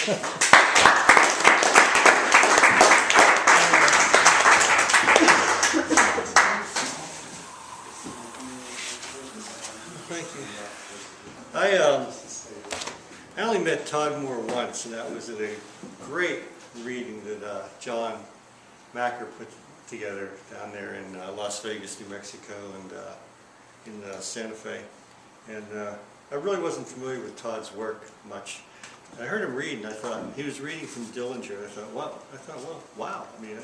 Thank you. I only met Todd Moore once, and that was at a great reading that John Macker put together down there in Las Vegas, New Mexico, and in Santa Fe. And I really wasn't familiar with Todd's work much. I heard him read, and I thought he was reading from Dillinger. I thought, well, wow. I mean,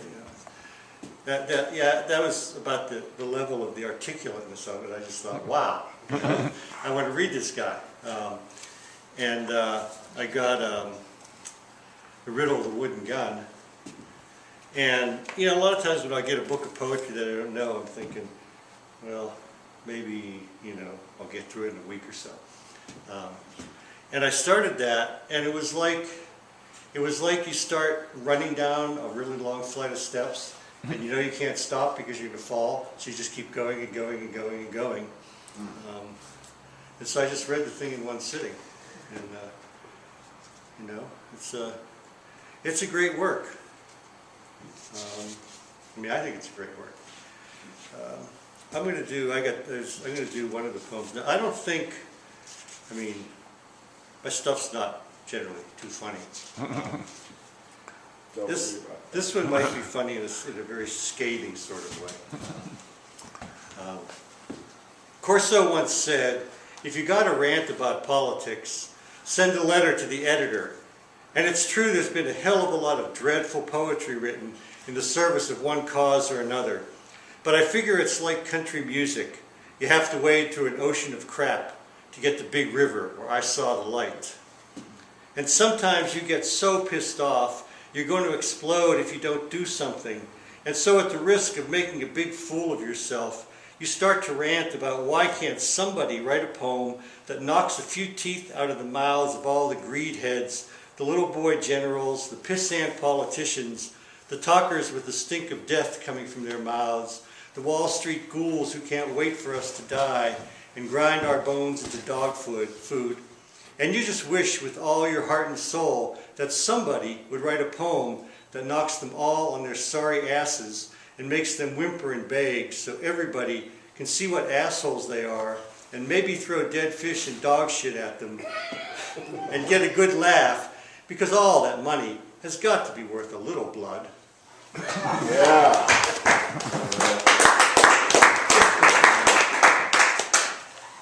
that was about the level of the articulateness of it. I just thought, wow, I want to read this guy. I got The Riddle of the Wooden Gun. And, a lot of times when I get a book of poetry that I don't know, I'm thinking, well, maybe, I'll get through it in a week or so. And I started that, and it was like you start running down a really long flight of steps, and you can't stop because you're going to fall, so you just keep going and going and going and going. And so I just read the thing in one sitting, and it's a great work. I think it's a great work. I'm going to do one of the poems. Now, I don't think, my stuff's not generally too funny. This one might be funny in a very scathing sort of way. Corso once said, if you got a rant about politics, send a letter to the editor. And it's true, there's been a hell of a lot of dreadful poetry written in the service of one cause or another. But I figure it's like country music. You have to wade through an ocean of crap to get the big river where I saw the light. And sometimes you get so pissed off, you're going to explode if you don't do something. And so at the risk of making a big fool of yourself, you start to rant about why can't somebody write a poem that knocks a few teeth out of the mouths of all the greed heads, the little boy generals, the pissant politicians, the talkers with the stink of death coming from their mouths, the Wall Street ghouls who can't wait for us to die and grind our bones into dog food. And you just wish with all your heart and soul that somebody would write a poem that knocks them all on their sorry asses and makes them whimper and beg so everybody can see what assholes they are and maybe throw dead fish and dog shit at them and get a good laugh, because all that money has got to be worth a little blood. Yeah.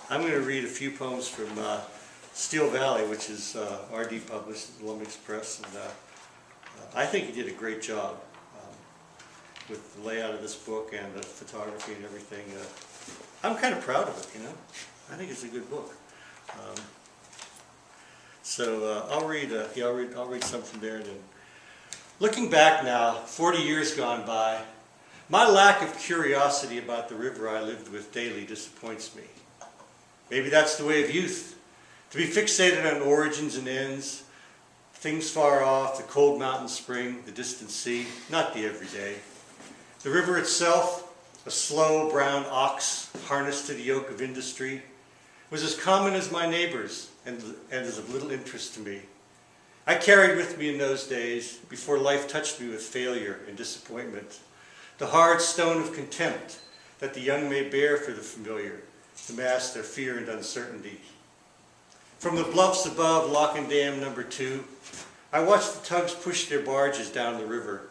I'm going to read a few poems from Steel Valley, which is R.D. published at Lumix Press, and I think he did a great job with the layout of this book and the photography and everything. I'm kind of proud of it, I think it's a good book. I'll read something there. And then, looking back now, 40 years gone by, my lack of curiosity about the river I lived with daily disappoints me. Maybe that's the way of youth, to be fixated on origins and ends, things far off, the cold mountain spring, the distant sea, not the everyday. The river itself, a slow brown ox harnessed to the yoke of industry, was as common as my neighbors and is of little interest to me. I carried with me in those days, before life touched me with failure and disappointment, the hard stone of contempt that the young may bear for the familiar, to mask their fear and uncertainty. From the bluffs above Lock and Dam No. 2, I watched the tugs push their barges down the river,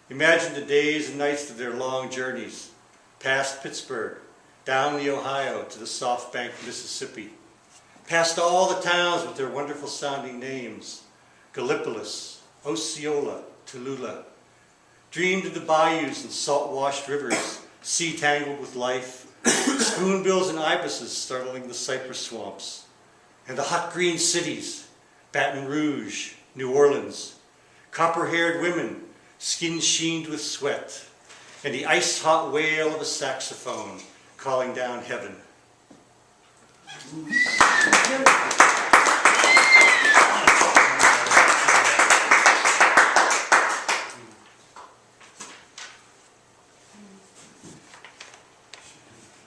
imagined the days and nights of their long journeys, past Pittsburgh, down the Ohio to the soft banked Mississippi, past all the towns with their wonderful sounding names, Gallipolis, Osceola, Tallulah, dreamed of the bayous and salt-washed rivers, sea tangled with life, spoonbills and ibises startling the cypress swamps, and the hot green cities, Baton Rouge, New Orleans, copper-haired women, skin sheened with sweat, and the ice-hot wail of a saxophone calling down heaven.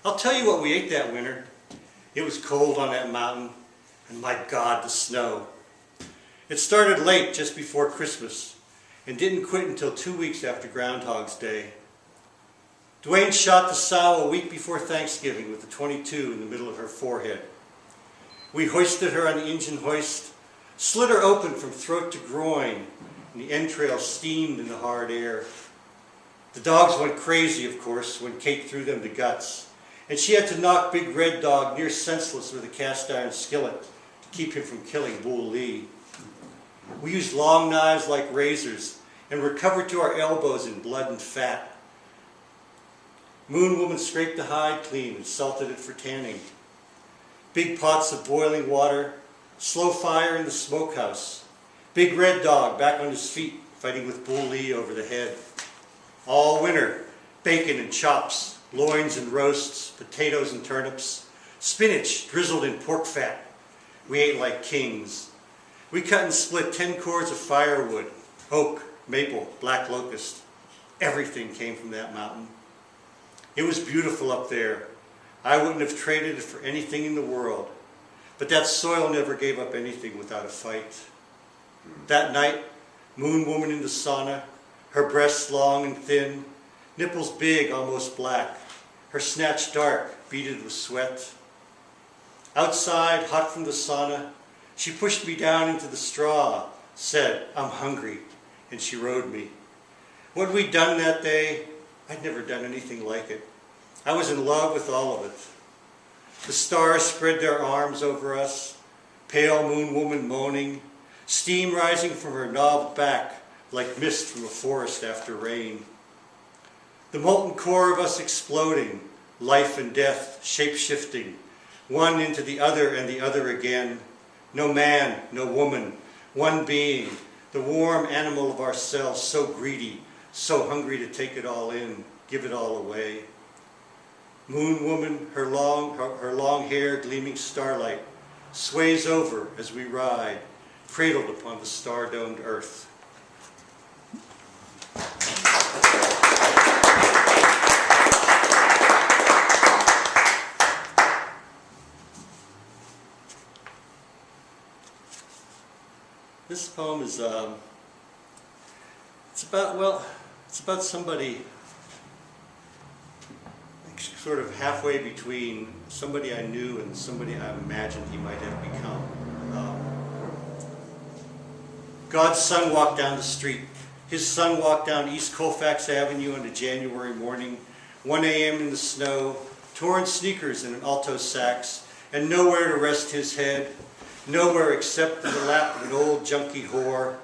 I'll tell you what we ate that winter. It was cold on that mountain, and my God, the snow. It started late, just before Christmas, and didn't quit until 2 weeks after Groundhog's Day. Dwayne shot the sow a week before Thanksgiving with a .22 in the middle of her forehead. We hoisted her on the engine hoist, slit her open from throat to groin, and the entrails steamed in the hard air. The dogs went crazy, of course, when Kate threw them the guts, and she had to knock Big Red Dog near senseless with a cast iron skillet to keep him from killing Bull Lee. We used long knives like razors and were covered to our elbows in blood and fat. Moon Woman scraped the hide clean and salted it for tanning. Big pots of boiling water, slow fire in the smokehouse. Big Red Dog back on his feet, fighting with Bull Lee over the head. All winter, bacon and chops, loins and roasts, potatoes and turnips, spinach drizzled in pork fat. We ate like kings. We cut and split 10 cords of firewood, oak, maple, black locust. Everything came from that mountain. It was beautiful up there. I wouldn't have traded it for anything in the world. But that soil never gave up anything without a fight. That night, Moon Woman in the sauna, her breasts long and thin, nipples big, almost black, her snatch dark, beaded with sweat. Outside, hot from the sauna, she pushed me down into the straw, said, "I'm hungry," and she rode me. What we'd done that day, I'd never done anything like it. I was in love with all of it. The stars spread their arms over us, pale Moon Woman moaning, steam rising from her knobbed back like mist from a forest after rain. The molten core of us exploding, life and death shape-shifting, one into the other and the other again. No man, no woman, one being, the warm animal of ourselves, so greedy, so hungry to take it all in, give it all away. Moon Woman, her long hair gleaming starlight, sways over as we ride, cradled upon the star-domed earth. This poem is, it's about somebody sort of halfway between somebody I knew and somebody I imagined he might have become. God's son walked down the street. His son walked down East Colfax Avenue on a January morning, 1 a.m. in the snow, torn sneakers and an alto sax, and nowhere to rest his head, nowhere except in the lap of an old junkie whore.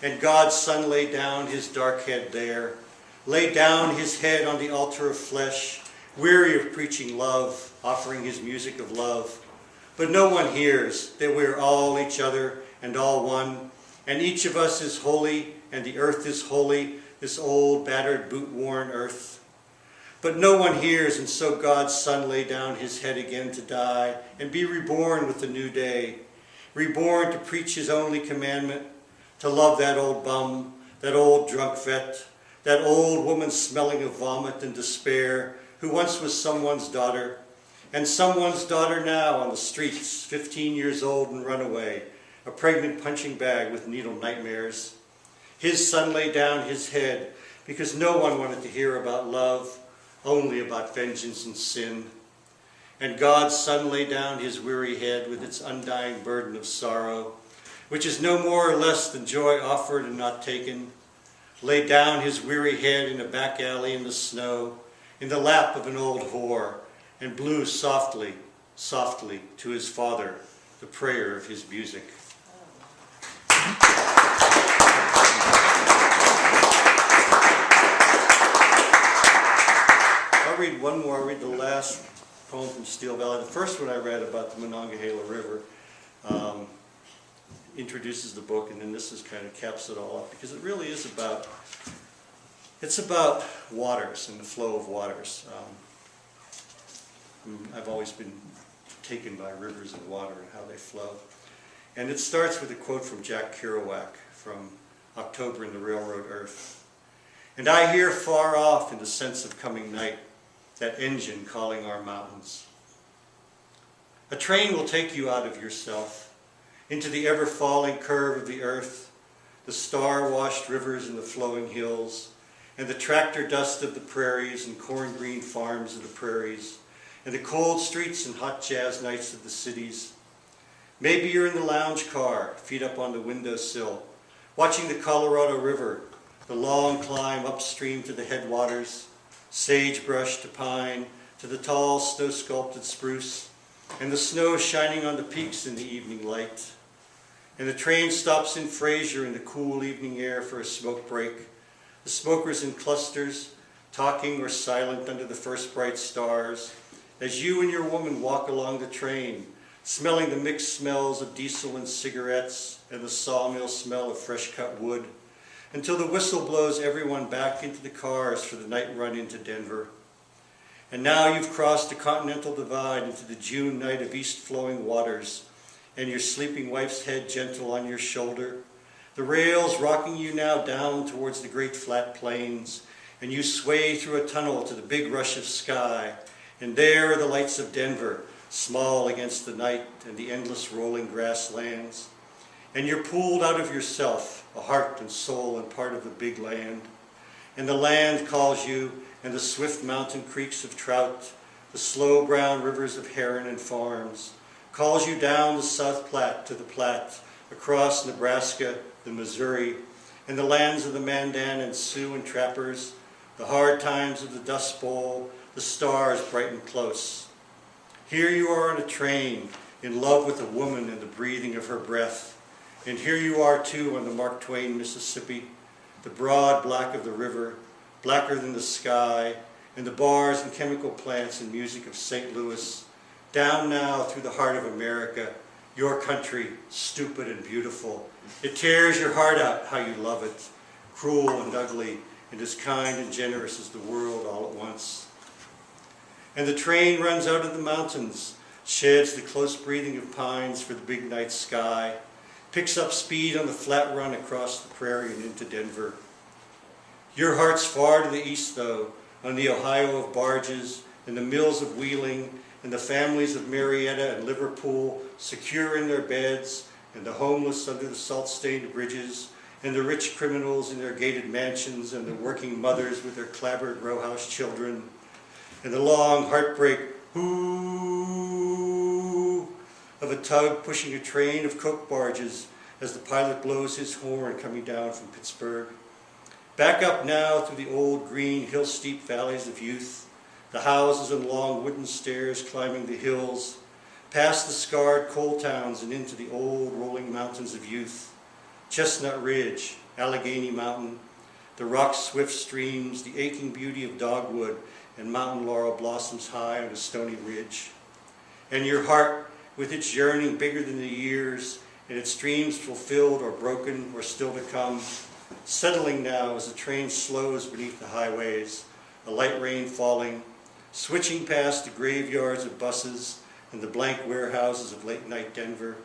And God's son laid down his dark head there, laid down his head on the altar of flesh, weary of preaching love, offering his music of love. But no one hears that we are all each other and all one, and each of us is holy, and the earth is holy, this old, battered, boot-worn earth. But no one hears, and so God's son lay down his head again to die and be reborn with the new day, reborn to preach his only commandment, to love that old bum, that old drunk vet, that old woman smelling of vomit and despair, who once was someone's daughter, and someone's daughter now on the streets, 15 years old and runaway, a pregnant punching bag with needle nightmares. His son laid down his head because no one wanted to hear about love, only about vengeance and sin. And God's son laid down his weary head with its undying burden of sorrow, which is no more or less than joy offered and not taken, laid down his weary head in a back alley in the snow, in the lap of an old whore, and blew softly, softly to his father the prayer of his music. I'll read one more. I'll read the last poem from Steel Valley. The first one I read about the Monongahela River introduces the book, and then this is kind of caps it all up, because it really is about, it's about waters and the flow of waters. I've always been taken by rivers and water and how they flow. And it starts with a quote from Jack Kerouac from October in the Railroad Earth. "And I hear far off in the sense of coming night, that engine calling our mountains. A train will take you out of yourself, into the ever-falling curve of the earth, the star-washed rivers and the flowing hills, and the tractor dust of the prairies and corn-green farms of the prairies, and the cold streets and hot jazz nights of the cities. Maybe you're in the lounge car, feet up on the windowsill, watching the Colorado River, the long climb upstream to the headwaters, sagebrush to pine, to the tall snow-sculpted spruce, and the snow shining on the peaks in the evening light. And the train stops in Fraser in the cool evening air for a smoke break. The smokers in clusters, talking or silent under the first bright stars, as you and your woman walk along the train, smelling the mixed smells of diesel and cigarettes and the sawmill smell of fresh-cut wood, until the whistle blows everyone back into the cars for the night run into Denver. And now you've crossed the Continental Divide into the June night of east-flowing waters, and your sleeping wife's head gentle on your shoulder, the rails rocking you now down towards the great flat plains, and you sway through a tunnel to the big rush of sky, and there are the lights of Denver, small against the night and the endless rolling grasslands. And you're pulled out of yourself, a heart and soul and part of the big land. And the land calls you, and the swift mountain creeks of trout, the slow brown rivers of heron and farms, calls you down the South Platte to the Platte, across Nebraska, the Missouri, and the lands of the Mandan and Sioux and trappers, the hard times of the Dust Bowl, the stars bright and close. Here you are on a train, in love with a woman and the breathing of her breath. And here you are too on the Mark Twain, Mississippi, the broad black of the river, blacker than the sky, and the bars and chemical plants and music of St. Louis, down now through the heart of America, your country, stupid and beautiful. It tears your heart out how you love it, cruel and ugly, and as kind and generous as the world all at once. And the train runs out of the mountains, sheds the close breathing of pines for the big night sky, picks up speed on the flat run across the prairie and into Denver. Your heart's far to the east, though, on the Ohio of barges, and the mills of Wheeling, and the families of Marietta and Liverpool, secure in their beds, and the homeless under the salt-stained bridges, and the rich criminals in their gated mansions, and the working mothers with their clabbered rowhouse children, and the long heartbreak hoo of a tug pushing a train of coke barges as the pilot blows his horn coming down from Pittsburgh. Back up now through the old green hill-steep valleys of youth, the houses and long wooden stairs climbing the hills, past the scarred coal towns and into the old rolling mountains of youth, Chestnut Ridge, Allegheny Mountain, the rock-swift streams, the aching beauty of dogwood and mountain laurel blossoms high on a stony ridge. And your heart, with its yearning bigger than the years, and its dreams fulfilled or broken or still to come, settling now as the train slows beneath the highways, a light rain falling, switching past the graveyards of buses and the blank warehouses of late-night Denver,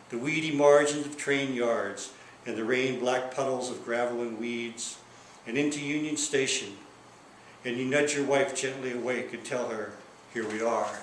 the weedy margins of train yards and the rain-black puddles of gravel and weeds, and into Union Station. And you nudge your wife gently awake and tell her, here we are.